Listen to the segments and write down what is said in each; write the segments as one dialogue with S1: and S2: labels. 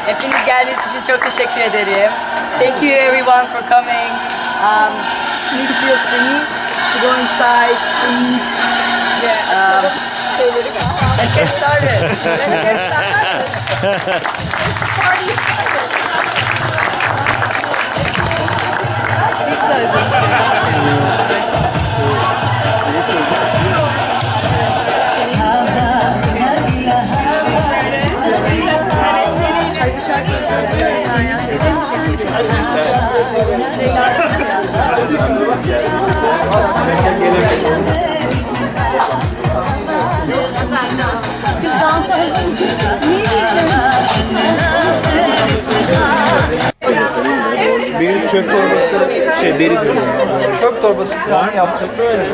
S1: Hepiniz geldiğiniz için çok teşekkür ederim. Thank you everyone for coming. Please feel free to go inside to eat. Let's get started.
S2: Büyük çöp torbası, beri diyorum. Çöp torbası falan yaptık böyle.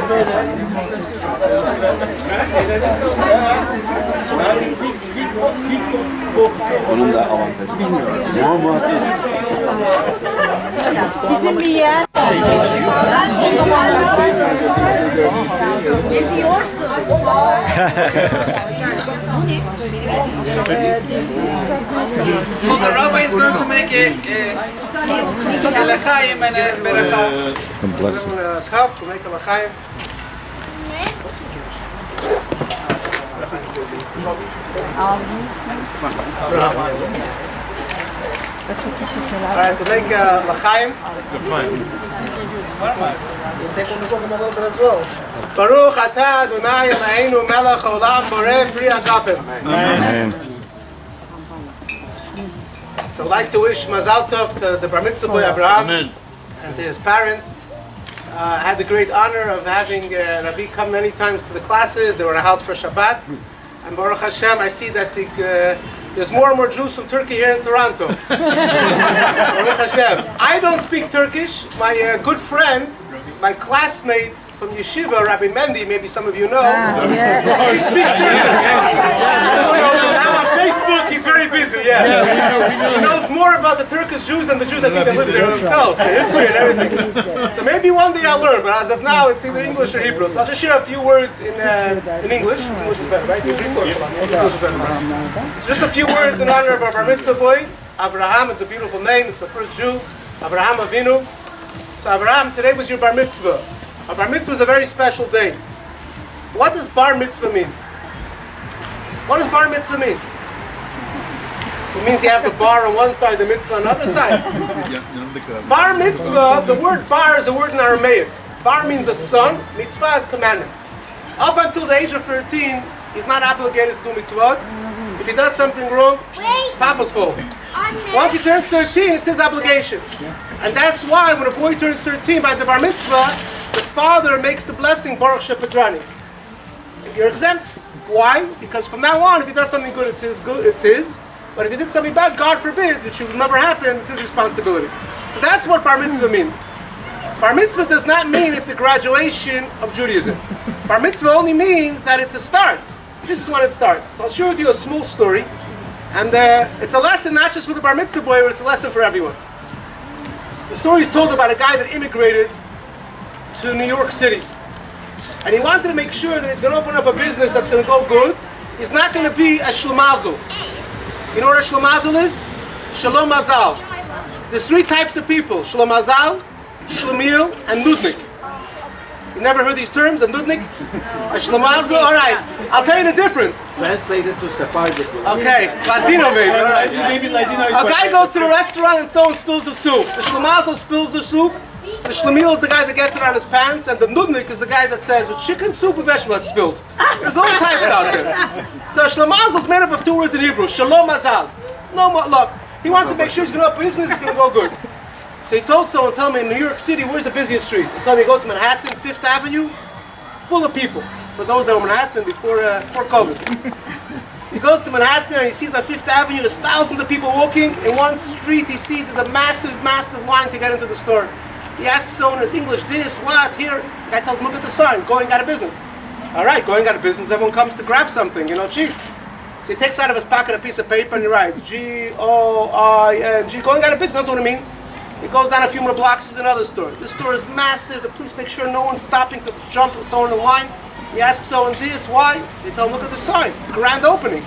S2: Onun da avantajı. Bilmiyorum.
S3: Bizim bir yer.
S4: So the rabbi is going to make a l'chaim and a berachah.
S2: Bless him.
S4: Cup to make a l'chaim. Alright, to make a l'chaim. As well. Baruch atah Adonai Eloheinu melech haolam borei pri hagafim.
S2: Amen.
S4: So I'd like to wish Mazal Tov to the bar-mitzvah boy Abraham and to his parents. I had the great honor of having Rabbi come many times to the classes. They were in a house for Shabbat. And Baruch Hashem, I see that there's more and more Jews from Turkey here in Toronto. Baruch Hashem. I don't speak Turkish. My good friend, my classmate from Yeshiva, Rabbi Mendy, maybe some of you know, he speaks Turkish. Now on Facebook, he's very busy, He knows more about the Turkish Jews than the Jews I think that live there themselves, the history and everything. So maybe one day I'll learn, but as of now, it's either English or Hebrew. So I'll just share a few words in English. English is better, right? English is better. So just a few words in honor of our bar mitzvah boy, Abraham. It's a beautiful name. It's the first Jew, Abraham Avinu. So Abraham, today was your bar mitzvah. A bar mitzvah is a very special day. What does bar mitzvah mean? What does bar mitzvah mean? It means you have the bar on one side, the mitzvah on the other side. Bar mitzvah, the word bar is a word in Aramaic. Bar means a son, mitzvah is commandments. Up until the age of 13, he's not obligated to do mitzvot. If he does something wrong, Papa's fault. Once he turns 13, it's his obligation. And that's why when a boy turns 13 by the bar mitzvah, the father makes the blessing, Baruch Shepadrani. You're exempt. Why? Because from now on, if he does something good, it's his. But if he did something bad, God forbid, which will never happen, it's his responsibility. So that's what bar mitzvah means. Bar mitzvah does not mean it's a graduation of Judaism. Bar mitzvah only means that it's a start. This is when it starts. So I'll share with you a small story. And it's a lesson not just for the bar mitzvah boy, but it's a lesson for everyone. The story is told about a guy that immigrated to New York City. And he wanted to make sure that he's going to open up a business that's going to go good. He's not going to be a shlomazel. You know what a shlomazel is? Shalom mazal. There's three types of people. Shalom mazal, shlomil, and nudnik. You never heard these terms? A nudnik? A shlomazel? Alright. I'll tell you the difference.
S5: Translated to Sephardic.
S4: Okay. Latino maybe. Alright. A guy goes to the restaurant and someone spills the soup. The shlomazel spills the soup. The shlomil is the guy that gets it on his pants, and the nudnik is the guy that says, with chicken soup or vegetable that's spilled. There's all types out there. So shlomazel is made up of two words in Hebrew, shalom mazal. No more luck. He wanted to make sure he's going to open business, it's going to go good. So he told someone, tell me in New York City, where's the busiest street? He told me, go to Manhattan, 5th Avenue, full of people. For those that were Manhattan before COVID. He goes to Manhattan and he sees on 5th Avenue, there's thousands of people walking. In one street he sees there's a massive, massive line to get into the store. He asks the owners, English, this, what, here. The guy tells him, look at the sign, going out of business. All right, going out of business, everyone comes to grab something, cheap. So he takes out of his pocket a piece of paper and he writes G-O-I-N-G. Going out of business, that's what it means. He goes down a few more blocks, there's another store. This store is massive. The police make sure no one's stopping to jump someone in line. He asks someone this, why? They tell him, look at the sign, grand opening.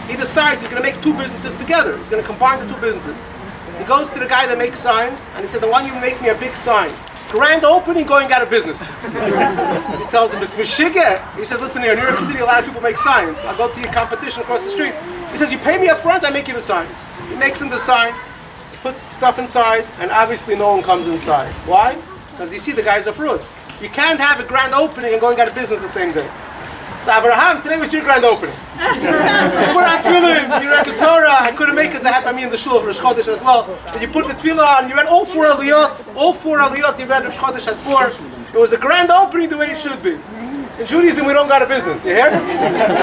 S4: He decides he's going to make two businesses together. He's going to combine the two businesses. He goes to the guy that makes signs and he says, I want you to make me a big sign. It's grand opening, going out of business. He tells him, it's Michigan. He says, listen here, in New York City, a lot of people make signs. I'll go to your competition across the street. He says, you pay me up front, I make you the sign. He makes him the sign, puts stuff inside, and obviously no one comes inside. Why? Because you see the guy's a fraud. You can't have a grand opening and going out of business the same day. So Abraham, today was your grand opening. You put on tefillin, you read the Torah. I couldn't make it because I had me in the shul for Rosh Chodesh as well. But you put the tefillah on, you read all four aliyot. All four aliyot you read Rosh Chodesh has four. It was a grand opening the way it should be. In Judaism, we don't got a business, you hear?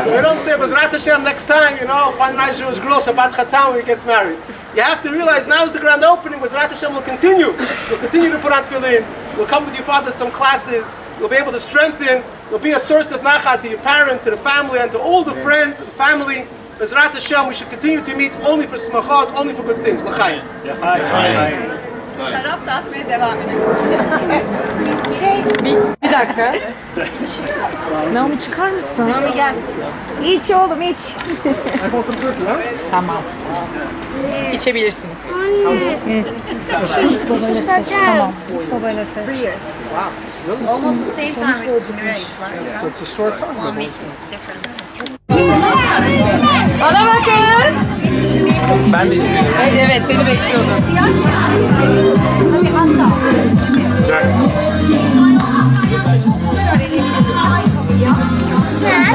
S4: So we don't say, Bezrat Hashem, next time, find a nice Jewish girl, Shabbat Chatan, when we get married. You have to realize now is the grand opening, Bezrat Hashem will continue. You'll continue to put on tefillin. You'll come with your father to some classes. You'll be able to strengthen. You'll be a source of nachat to your parents, to the family, and to all the friends and family. Bezrat Hashem, we should continue to meet only for smachot, only for good things. L'chaim.
S3: Şarap dağıtmaya devam edelim.
S5: Bir dakika. Naomi çıkar mısın?
S3: Naomi gel.
S5: İç oğlum iç. Tamam. İçebilirsiniz. Tamam. Babayla seç.
S3: Almost the same time with Grace.
S2: So it's a short time.
S3: 1 week difference.
S5: Bana bakın.
S2: Ben de istiyorum.
S5: Evet seni bekliyordum.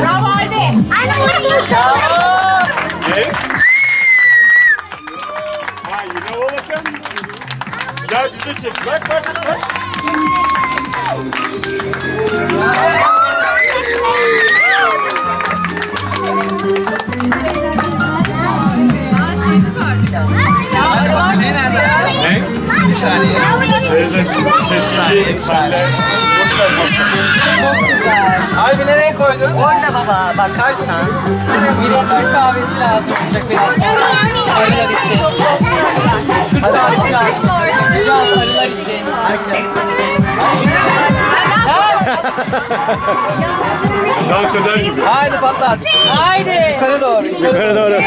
S3: Bravo Albi.
S6: Ha, you know all of them? Gel bize çek. Bak.
S3: Şeyimiz var.
S6: Ne? Bir saniye.
S1: Çok güzel. Albi nereye koydun? Orada baba, bakarsan.
S5: Bir Türk kahvesi lazım. Arılar için. Türk kahvesi lazım. Caz arılar için.
S6: Dans eder gibi.
S1: Haydi patlat.
S5: Haydi.
S1: Yukarı doğru.
S6: Yukarı doğru.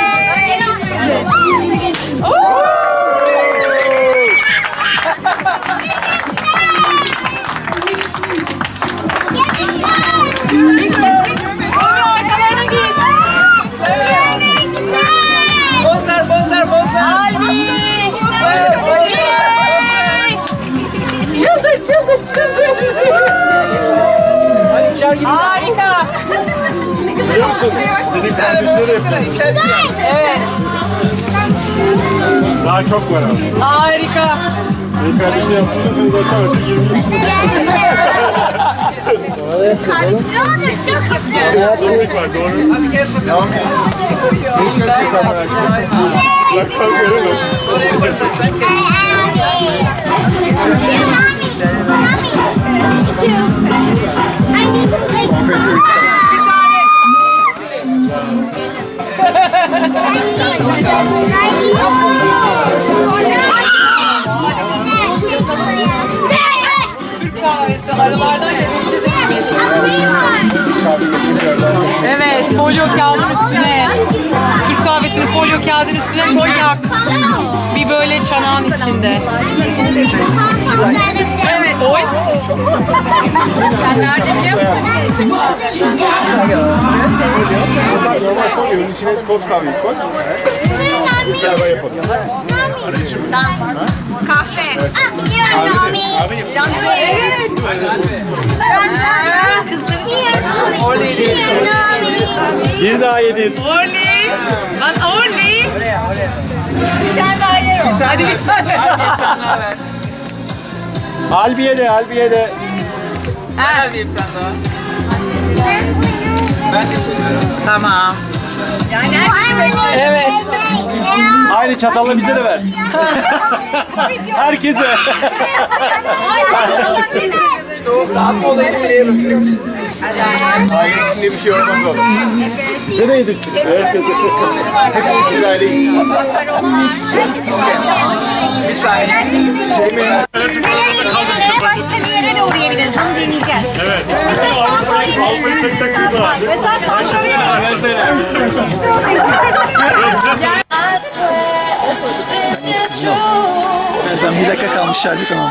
S5: Arkalarına git.
S1: Bozlar.
S5: Albi. Çıldır.
S1: Hadi içer gibi.
S5: Harika.
S6: Biliyor musun? Senin kardeşleri yapıyor.
S5: Evet.
S6: Daha çok var abi.
S5: Harika.
S6: Senin kardeşleri yaptığında zaten artık 20 Doğruluk var, doğru.
S1: Hadi geç bakalım.
S6: Uzaktan söyleme.
S5: Türk kahvesi arılardan getireceğiz hepimiz. Evet, folyo kağıdın üstüne, Türk kahvesini folyo kağıdın üstüne koy yak. Bir böyle çanağın içinde. Evet, oy. Sen nerede biliyor musun?
S6: Normal koy, önün içine toz kahveyi koy. Beraber yapalım.
S3: Kahve.
S6: Bir daha yedin.
S5: Oley! Lan oley!
S3: Bir tane daha yer o.
S5: Hadi bir tane daha.
S6: Albiye de.
S1: Ver bir tane daha. Ben de istiyorum.
S5: Tamam.
S3: Yani herkes
S5: Evet.
S6: Aynı çatalla bize de ver. Herkese.
S4: Rahat mı olayım mı diye bakıyorum.
S6: Aile içinde bir şey olmaz oğlum. Size de yedirsin. Herkese. Hepimiz bir aileyiz.
S4: Bir saniye.
S3: Başka bir yere de uğrayabiliriz. Onu deneyeceğiz. Evet. Mesela
S6: Albayı tek tek bir daha.
S3: Mesela Santori'ye
S1: Ben bir dakika kalmış şarkı tamam.